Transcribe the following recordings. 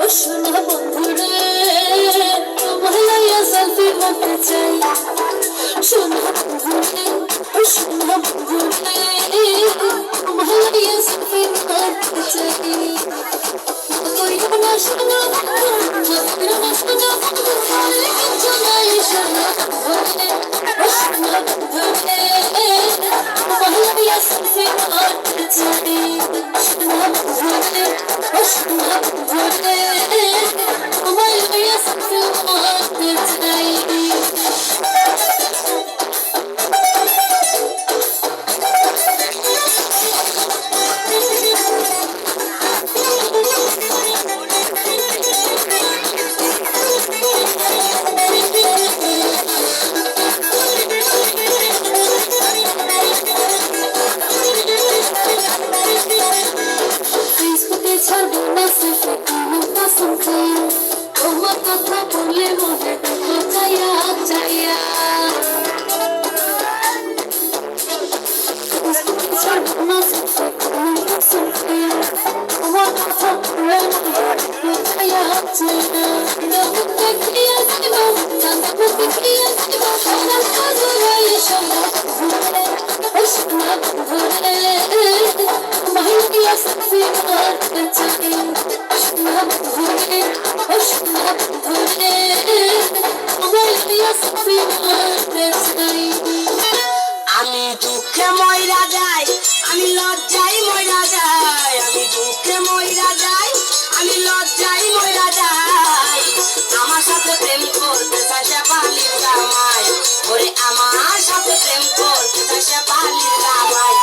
শোনা বন্ধুরে তোমায় লইয়া সেলফি করতে চাই শোনা বন্ধুরে শোনা বন্ধুরে তোমায় লইয়া সেলফি করতে চাই কইও না শোনা কইও না শোনা বলে কিছু নাই শোনা বন্ধুরে শোনা বন্ধুরে তোমায় লইয়া সেলফি করতে চাই শোনা বন্ধুরে শোনা বন্ধুরে তোমায় লইয়া সেলফি করতে চাই ছাড়বো না সেলফি কোনো কসম খাইয়া তোমার কথা বললে মনে দেখো চাইয়া চাইয়া ছাড়বো না সেলফি কোনো কসম খাইয়া তোমার কথা বললে মনে দেখো চাইয়া চাইয়া দেখিয়া যাইব জানবো দেখিয়া যাইব আমার কাজে রয়ে শোনা শোনা বন্ধুরে তোমায় লইয়া সেলফি করতে চাই শোনা বন্ধুরে শোনা বন্ধুরে তোমায় লইয়া সেলফি করতে চাই আমি দুঃখে মইরা যাই আমি লজ্জায় মইরা যাই আমি দুঃখে মইরা যাই আমি লজ্জায় মইরা যাই আমার সাথে প্রেম করতে চাই সে পালির জামাই ওরে আমার সাথে প্রেম করতে চাই সে পালির জামাই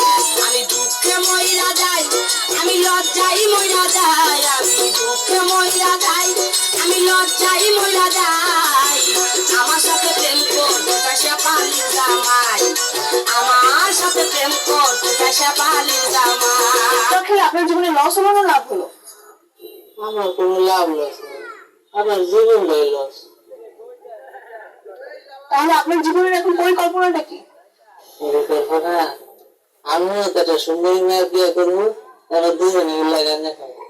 আমি দুঃখে মইরা যাই আমি লজ্জায় মইরা যাই আমি দুঃখে মইরা যাই আমি লজ্জায় মইরা যাই আমার সাথে প্রেম করতে চাই সে পালির জামাই আমার সাথে প্রেম করতে চাই সে পালির জামাই আপনার জীবনে লস হলো না লাভ হলো? আমার কোনো লাভ লস নেই, আমার জীবনটাই লস। তাহলে আপনার জীবনের এখন পরিকল্পনাটা কি? পরিকল্পনা আমিও তো একটা সুন্দরী মেয়ে বিয়ে করবো, তারা দুজনে মিলে গাঁজা খাবো।